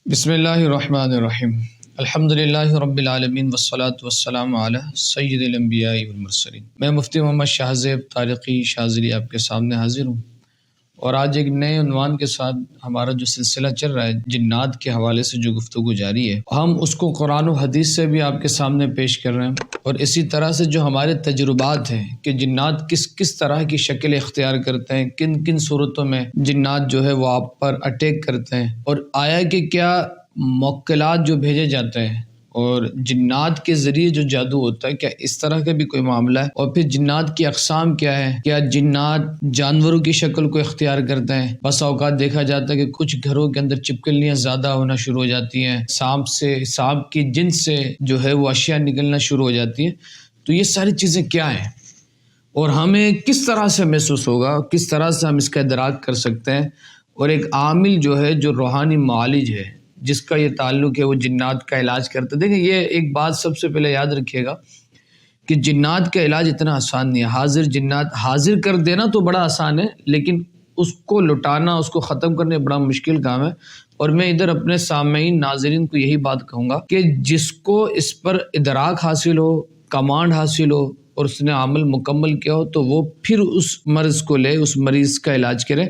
بسم اللہ الرحمن الرحیم الحمدللہ رب العالمین والصلاة والسلام علی سید الانبیاء والمرسلین۔ میں مفتی محمد شاہ زیب طارقی شاذلی آپ کے سامنے حاضر ہوں، اور آج ایک نئے عنوان کے ساتھ ہمارا جو سلسلہ چل رہا ہے جنات کے حوالے سے جو گفتگو جاری ہے، ہم اس کو قرآن و حدیث سے بھی آپ کے سامنے پیش کر رہے ہیں، اور اسی طرح سے جو ہمارے تجربات ہیں کہ جنات کس طرح کی شکل اختیار کرتے ہیں، کن صورتوں میں جنات جو ہے وہ آپ پر اٹیک کرتے ہیں، اور آیا کہ کیا موکلات جو بھیجے جاتے ہیں اور جنات کے ذریعے جو جادو ہوتا ہے، کیا اس طرح کا بھی کوئی معاملہ ہے؟ اور پھر جنات کی اقسام کیا ہے؟ کیا جنات جانوروں کی شکل کو اختیار کرتے ہیں؟ بس اوقات دیکھا جاتا ہے کہ کچھ گھروں کے اندر چپکلیاں زیادہ ہونا شروع ہو جاتی ہیں، سانپ کی جنس سے جو ہے وہ اشیاء نکلنا شروع ہو جاتی ہیں۔ تو یہ ساری چیزیں کیا ہیں اور ہمیں کس طرح سے محسوس ہوگا، کس طرح سے ہم اس کا ادراک کر سکتے ہیں؟ اور ایک عامل جو ہے جو روحانی معالج ہے جس کا یہ تعلق ہے وہ جنات کا علاج کرتا ہے۔ دیکھیں، یہ ایک بات سب سے پہلے یاد رکھیے گا کہ جنات کا علاج اتنا آسان نہیں ہے۔ جنات حاضر کر دینا تو بڑا آسان ہے، لیکن اس کو لٹانا، اس کو ختم کرنا بڑا مشکل کام ہے۔ اور میں ادھر اپنے سامعین ناظرین کو یہی بات کہوں گا کہ جس کو اس پر ادراک حاصل ہو، کمانڈ حاصل ہو اور اس نے عمل مکمل کیا ہو تو وہ پھر اس مرض کو لے، اس مریض کا علاج کرے۔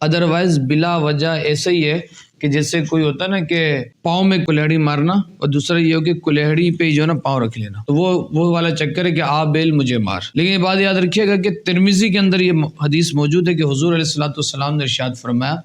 ادروائز بلا وجہ ایسا ہی ہے کہ جیسے کوئی ہوتا ہے نا کہ پاؤں میں کلیہڑی مارنا، اور دوسرا یہ ہو کہ کلیہڑی پہ جو ہے نا پاؤں رکھ لینا، تو وہ والا چکر ہے کہ آ بیل مجھے مار۔ لیکن یہ بات یاد رکھیے گا کہ ترمذی کے اندر یہ حدیث موجود ہے کہ حضور علیہ الصلوۃ والسلام نے ارشاد فرمایا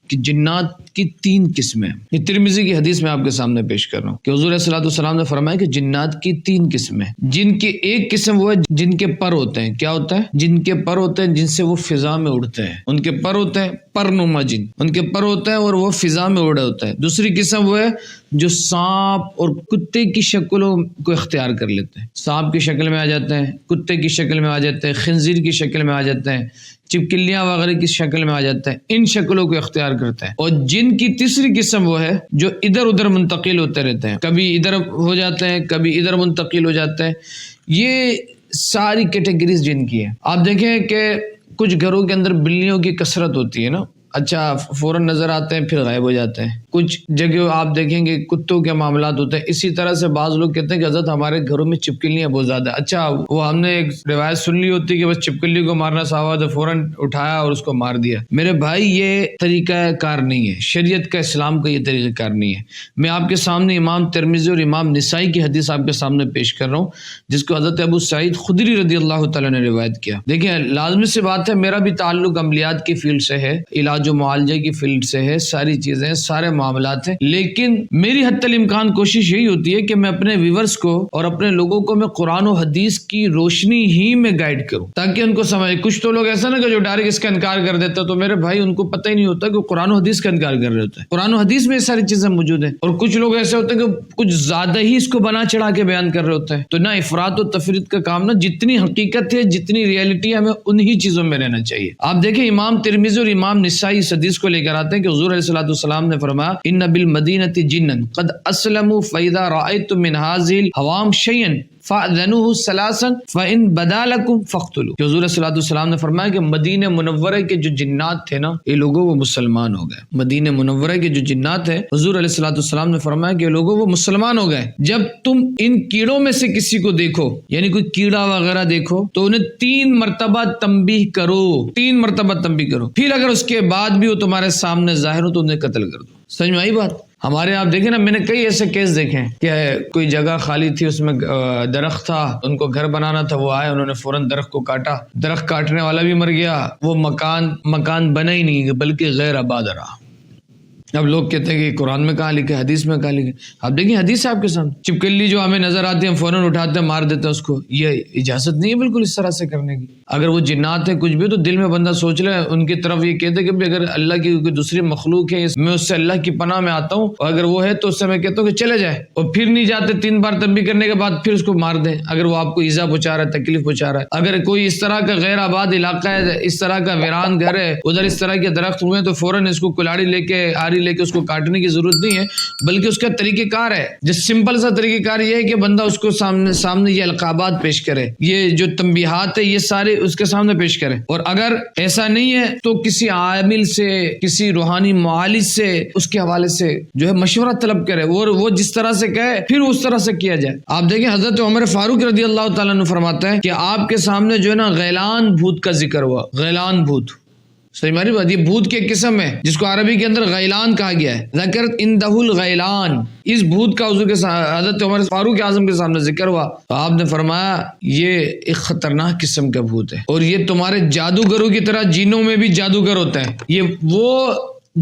کہ جنات کی 3 قسمیں ہیں۔ یہ ترمذی کی حدیث میں آپ کے سامنے پیش کر رہا ہوں کہ حضور علیہ الصلوۃ والسلام نے فرمایا کہ جنات کی 3 قسمیں، جن کی ایک قسم وہ ہے جن کے پر ہوتے ہیں۔ کیا ہوتا ہے؟ جن کے پر ہوتے ہیں، جن سے وہ فضا میں اڑتے ہیں۔ ان کے پر ہوتے ہیں، پرنما جن، ان کے پر ہوتا ہے اور وہ فضا میں اڑے ہوتا ہے۔ دوسری قسم وہ ہے جو سانپ اور کتے کی شکلوں کو اختیار کر لیتے ہیں، سانپ کی شکل میں آ جاتے ہیں، کتے کی شکل میں آ جاتے ہیں، خنزیر کی شکل میں آ جاتے ہیں، چپکلیاں وغیرہ کی شکل میں آ جاتے ہیں، ان شکلوں کو اختیار کرتے ہیں۔ اور جن کی تیسری قسم وہ ہے جو ادھر ادھر منتقل ہوتے رہتے ہیں، کبھی ادھر ہو جاتے ہیں، کبھی ادھر منتقل ہو جاتے ہیں۔ یہ ساری کیٹیگریز جن کی ہیں۔ آپ دیکھیں کہ کچھ گھروں کے اندر بلیوں کی کثرت ہوتی ہے نا، اچھا فوراً نظر آتے ہیں پھر غائب ہو جاتے ہیں۔ کچھ جگہ آپ دیکھیں گے کتوں کے معاملات ہوتے ہیں۔ اسی طرح سے بعض لوگ کہتے ہیں کہ حضرت ہمارے گھروں میں چپکلیاں بہت زیادہ، اچھا وہ ہم نے ایک روایت سن لی ہوتی کہ بس چپکلی کو مارنا صحابہ نے فوراً اٹھایا اور اس کو مار دیا۔ میرے بھائی، یہ طریقہ کار نہیں ہے، شریعت کا، اسلام کا یہ طریقہ کار نہیں ہے۔ میں آپ کے سامنے امام ترمذی اور امام نسائی کی حدیث آپ کے سامنے پیش کر رہا ہوں جس کو حضرت ابو سعید خدری رضی اللہ تعالیٰ نے روایت کیا۔ دیکھیں، لازمی سی بات ہے، میرا بھی تعلق عملیات کی فیلڈ سے ہے، علاج و معالجے کی فیلڈ سے ہے، ساری چیزیں، سارے معاملات ہیں، لیکن میری حتی الامکان کوشش یہی ہوتی ہے کہ میں اپنے ویورز کو اور اپنے لوگوں کو میں قرآن و حدیث کی روشنی ہی میں گائیڈ کروں تاکہ ان کو سمجھے۔ کچھ تو لوگ ایسا نا کہ جو ڈائریکٹ اس کا انکار کر دیتا، تو میرے بھائی ان کو پتہ ہی نہیں ہوتا کہ قرآن و حدیث کا انکار کر رہے ہوتے ہیں۔ قرآن و حدیث میں یہ ساری چیزیں موجود ہیں، اور کچھ لوگ ایسے ہوتے ہیں کہ کچھ زیادہ ہی اس کو بنا چڑھا کے بیان کر رہے ہوتے ہیں۔ تو نہ افراط و تفریط کا کام، نہ جتنی حقیقت ہے، جتنی ریئلٹی ہے، ہمیں انہی چیزوں میں رہنا چاہیے۔ آپ دیکھیں، امام ترمذی اور امام نسائی اس حدیث کو لے کر آتے ہیں کہ حضور علیہ الصلوۃ والسلام نے فرمایا ان بالمدینۃ جنا قد اسلموا فاذا رايتم من هذه الهوام شيئا فاذنوه ثلاثا فان بدا لكم فاقتلوا۔ کہ حضور صلی اللہ علیہ وسلم نے فرمایا کہ مدینہ منورہ کے جو جنات تھے نا، یہ لوگوں وہ مسلمان ہو گئے۔ مدینہ منورہ کے جو جنات ہیں، حضور علیہ الصلوۃ والسلام نے فرمایا کہ لوگوں وہ مسلمان ہو گئے۔ جب تم ان کیڑوں میں سے کسی کو دیکھو، یعنی کوئی کیڑا وغیرہ دیکھو، تو انہیں 3 مرتبہ تنبیہ کرو، 3 مرتبہ تنبیہ کرو، پھر اگر اس کے بعد بھی وہ تمہارے سامنے ظاہر ہو تو انہیں قتل کر دو۔ سمجھ میں آئی بات؟ ہمارے آپ دیکھیں نا، میں نے کئی ایسے کیس دیکھے ہیں کہ کوئی جگہ خالی تھی، اس میں درخت تھا، ان کو گھر بنانا تھا، وہ آئے، انہوں نے فوراً درخت کو کاٹا، درخت کاٹنے والا بھی مر گیا، وہ مکان بنا ہی نہیں بلکہ غیر آباد رہا۔ اب لوگ کہتے ہیں کہ قرآن میں کہاں لکھے، حدیث میں کہاں لکھے؟ آپ دیکھیں حدیث ہے آپ کے سامنے، چپکلی جو ہمیں نظر آتی ہے فوراً اٹھاتے ہیں، مار دیتے ہیں اس کو۔ یہ اجازت نہیں ہے بالکل اس طرح سے کرنے کی۔ اگر وہ جنات ہیں کچھ بھی، تو دل میں بندہ سوچ لے، ان کی طرف یہ کہتے کہ اگر اللہ کی کوئی دوسری مخلوق ہے، میں اس سے اللہ کی پناہ میں آتا ہوں، اور اگر وہ ہے تو اس سے میں کہتا ہوں کہ چلے جائے، اور پھر نہیں جاتے، 3 بار تنبیہ کرنے کے بعد پھر اس کو مار دیں اگر وہ آپ کو ایذا پہنچا رہا ہے، تکلیف پہنچا رہا ہے۔ اگر کوئی اس طرح کا غیر آباد علاقہ ہے، اس طرح کا ویران گھر ہے، ادھر اس طرح کے درخت ہوئے ہیں، تو فوراً اس کو کلاڑی لے کے، آری لے کے اس کو کاٹنے کی ضرورت نہیں ہے، بلکہ اس کا طریقہ کار ہے، جس سمپل سا طریقہ کار یہ ہے کہ بندہ اس کو سامنے یہ القابات پیش کرے، یہ جو تنبیہات ہے یہ سارے اس کے سامنے پیش کرے، اور اگر ایسا نہیں ہے تو کسی عامل سے، کسی روحانی معالج سے اس کے حوالے سے جو ہے مشورہ طلب کرے، اور وہ جس طرح سے کہے پھر اس طرح سے کیا جائے۔ آپ دیکھیں حضرت عمر فاروق رضی اللہ تعالیٰ عنہ فرماتے ہیں کہ آپ کے سامنے جو ہے نا غیلان بھوت کا ذکر ہوا، غیلان بھوت، صحیح ہماری بات، یہ بھوت کی ایک قسم ہے جس کو عربی کے اندر غیلان کہا گیا ہے، ذکرت اندہ الغیلان، اس بھوت کا حضور کے حضرت عمر فاروق اعظم کے سامنے ذکر ہوا تو آپ نے فرمایا یہ ایک خطرناک قسم کا بھوت ہے، اور یہ تمہارے جادوگروں کی طرح جنوں میں بھی جادوگر ہوتا ہے، یہ وہ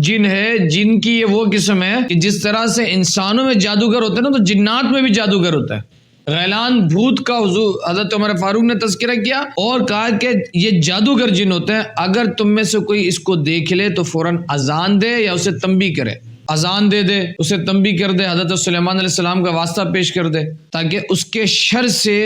جن ہے جن کی یہ وہ قسم ہے کہ جس طرح سے انسانوں میں جادوگر ہوتے ہیں نا تو جنات میں بھی جادوگر ہوتا ہے۔ غیلان بھوت کا حضور حضرت عمر فاروق نے تذکرہ کیا اور کہا کہ یہ جادوگر جن ہوتے ہیں، اگر تم میں سے کوئی اس کو دیکھ لے تو فوراً اذان دے یا اسے تنبیہ کرے، اذان دے دے، اسے تنبیہ کر دے، حضرت سلیمان علیہ السلام کا واسطہ پیش کر دے تاکہ اس کے شر سے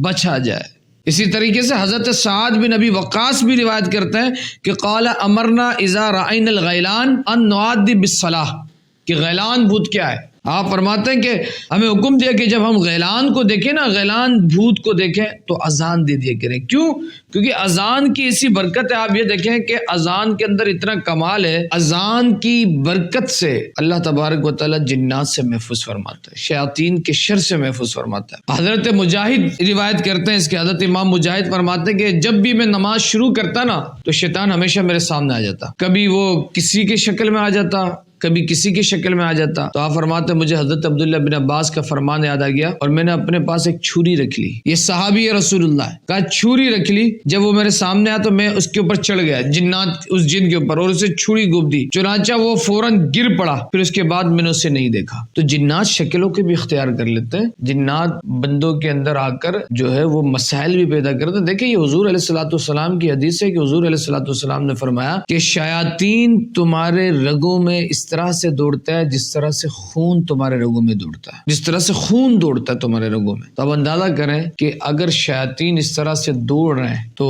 بچا جائے۔ اسی طریقے سے حضرت سعد بن ابی وقاص بھی روایت کرتے ہیں کہ قال امرنا اذا رأینا الغیلان ان نعادی بالصلاۃ، کہ غیلان بھوت کیا ہے؟ آپ فرماتے ہیں کہ ہمیں حکم دیا کہ جب ہم غیلان کو دیکھیں نا، غیلان بھوت کو دیکھیں تو اذان دے دیا کریں۔ کیوں؟ کیونکہ اذان کی ایسی برکت ہے، آپ یہ دیکھیں کہ اذان کے اندر اتنا کمال ہے، اذان کی برکت سے اللہ تبارک و تعالی جنات سے محفوظ فرماتا ہے، شیاطین کے شر سے محفوظ فرماتا ہے۔ حضرت مجاہد روایت کرتے ہیں اس کے، حضرت امام مجاہد فرماتے ہیں کہ جب بھی میں نماز شروع کرتا نا تو شیطان ہمیشہ میرے سامنے آ جاتا، کبھی وہ کسی کی شکل میں آ جاتا، کبھی کسی کی شکل میں آ جاتا، تو آپ فرماتے ہیں مجھے حضرت عبداللہ بن عباس کا فرمان یاد آ گیا اور میں نے اپنے پاس ایک چھری رکھ لی، یہ صحابی رسول اللہ کا چھری رکھ لی، جب وہ میرے سامنے آیا تو میں اس کے اوپر چڑھ گیا، جنات اس جن کے اوپر، اور اسے چھری گھونپ دی، چنانچہ وہ فوراً گر پڑا، پھر اس کے بعد میں نے اسے نہیں دیکھا۔ تو جنات شکلوں کے بھی اختیار کر لیتے ہیں، جنات بندوں کے اندر آ کر جو ہے وہ مسائل بھی پیدا کرتے ہیں۔ دیکھیں یہ حضور علیہ الصلوۃ والسلام کی حدیث ہے کہ حضور علیہ الصلوۃ والسلام نے فرمایا کہ شیاطین تمہارے رگوں میں اس طرح سے دوڑتا ہے جس طرح سے خون تمہارے رگوں میں دوڑتا ہے، جس طرح سے خون دوڑتا ہے تمہارے رگوں میں۔ تو اب اندازہ کریں کہ اگر شیاطین اس طرح سے دوڑ رہے ہیں تو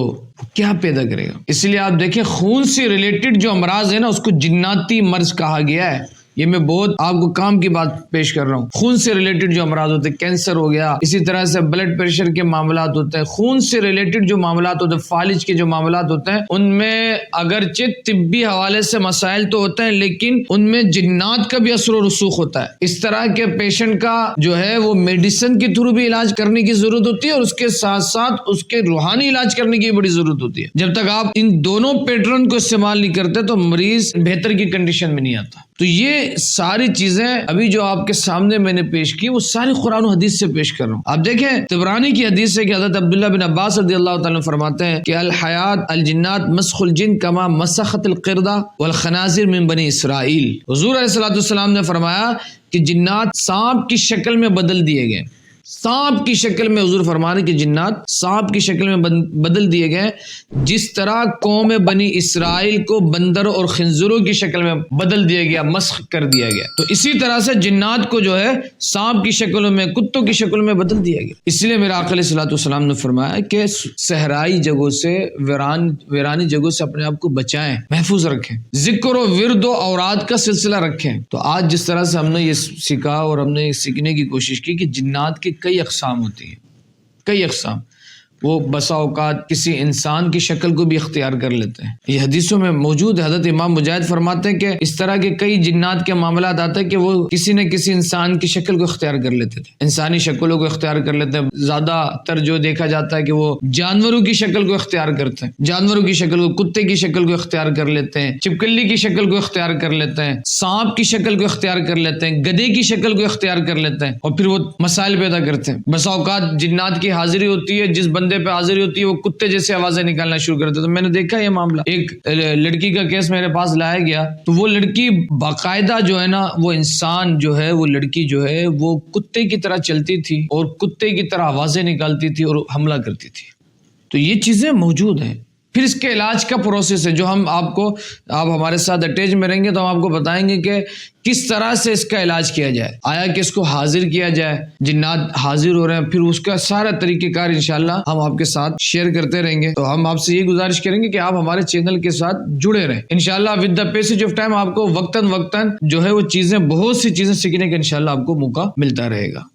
کیا پیدا کرے گا۔ اس لیے آپ دیکھیں خون سے ریلیٹڈ جو امراض ہے نا اس کو جناتی مرض کہا گیا ہے۔ یہ میں بہت آپ کو کام کی بات پیش کر رہا ہوں۔ خون سے ریلیٹڈ جو امراض ہوتے ہیں، کینسر ہو گیا، اسی طرح سے بلڈ پریشر کے معاملات ہوتے ہیں، خون سے ریلیٹڈ جو معاملات ہوتے ہیں، فالج کے جو معاملات ہوتے ہیں، ان میں اگرچہ طبی حوالے سے مسائل تو ہوتے ہیں لیکن ان میں جنات کا بھی اثر و رسوخ ہوتا ہے۔ اس طرح کے پیشنٹ کا جو ہے وہ میڈیسن کے تھرو بھی علاج کرنے کی ضرورت ہوتی ہے اور اس کے ساتھ ساتھ اس کے روحانی علاج کرنے کی بڑی ضرورت ہوتی ہے۔ جب تک آپ ان دونوں پیٹرن کو استعمال نہیں کرتے تو مریض بہتر کی کنڈیشن میں نہیں آتا۔ تو یہ ساری چیزیں ابھی جو آپ کے سامنے میں نے پیش کی وہ ساری قرآن و حدیث سے پیش کر رہا ہوں۔ آپ دیکھیں طبرانی کی حدیث ہے کہ حضرت عبداللہ بن عباس رضی اللہ تعالیٰ فرماتے ہیں کہ الحیات الجنات مسخ الجن کما مسخت القردہ والخنازر من بنی اسرائیل۔ حضور علیہ الصلوۃ والسلام نے فرمایا کہ جنات سانپ کی شکل میں بدل دیے گئے، سانپ کی شکل میں، حضور فرمانے کہ جنات سانپ کی شکل میں بدل دیے گئے، جس طرح قوم بنی اسرائیل کو بندروں اور خنزروں کی شکل میں بدل دیا گیا، مسخ کر دیا گیا، تو اسی طرح سے جنات کو جو ہے سانپ کی شکلوں میں، کتوں کی شکل میں بدل دیا گیا۔ اس لیے میرا آقا علیہ الصلوۃ والسلام نے فرمایا کہ صحرائی جگہوں سے، ویرانی جگہوں سے اپنے آپ کو بچائیں، محفوظ رکھیں، ذکر و ورد و اوراد کا سلسلہ رکھیں۔ تو آج جس طرح سے ہم نے یہ سیکھا اور ہم نے سیکھنے کی کوشش کی کہ جنات کے کئی اقسام ہوتی ہیں، کئی اقسام، وہ بسا اوقات کسی انسان کی شکل کو بھی اختیار کر لیتے ہیں، یہ حدیثوں میں موجود ہے۔ حضرت امام مجاہد فرماتے ہیں کہ اس طرح کے کئی جنات کے معاملات آتے ہیں کہ وہ کسی نہ کسی انسان کی شکل کو اختیار کر لیتے تھے، انسانی شکلوں کو اختیار کر لیتے ہیں۔ زیادہ تر جو دیکھا جاتا ہے کہ وہ جانوروں کی شکل کو اختیار کرتے ہیں، جانوروں کی شکل کو، کتے کی شکل کو اختیار کر لیتے ہیں، چپکلی کی شکل کو اختیار کر لیتے ہیں، سانپ کی شکل کو اختیار کر لیتے ہیں، گدھے کی شکل کو اختیار کر لیتے ہیں، اور پھر وہ مسائل پیدا کرتے ہیں۔ بسا اوقات جنات کی حاضری ہوتی ہے، جس بندے پہ حاضری ہوتی ہے وہ کتے جیسے آوازیں نکالنا شروع کرتے، تو میں نے دیکھا یہ معاملہ، ایک لڑکی کا کیس میرے پاس لایا گیا، تو وہ لڑکی باقاعدہ جو ہے نا، وہ انسان جو ہے، وہ لڑکی جو ہے وہ کتے کی طرح چلتی تھی اور کتے کی طرح آوازیں نکالتی تھی اور حملہ کرتی تھی۔ تو یہ چیزیں موجود ہیں۔ پھر اس کے علاج کا پروسیس ہے جو آپ ہمارے ساتھ اٹیچ میں رہیں گے تو ہم آپ کو بتائیں گے کہ کس طرح سے اس کا علاج کیا جائے، آیا کہ اس کو حاضر کیا جائے، جنات حاضر ہو رہے ہیں، پھر اس کا سارا طریقہ کار انشاءاللہ ہم آپ کے ساتھ شیئر کرتے رہیں گے۔ تو ہم آپ سے یہ گزارش کریں گے کہ آپ ہمارے چینل کے ساتھ جڑے رہیں انشاءاللہ۔ With the passage of time آپ کو وقتاً جو ہے وہ چیزیں، بہت سی چیزیں سیکھنے کا انشاءاللہ آپ کو موقع ملتا رہے گا۔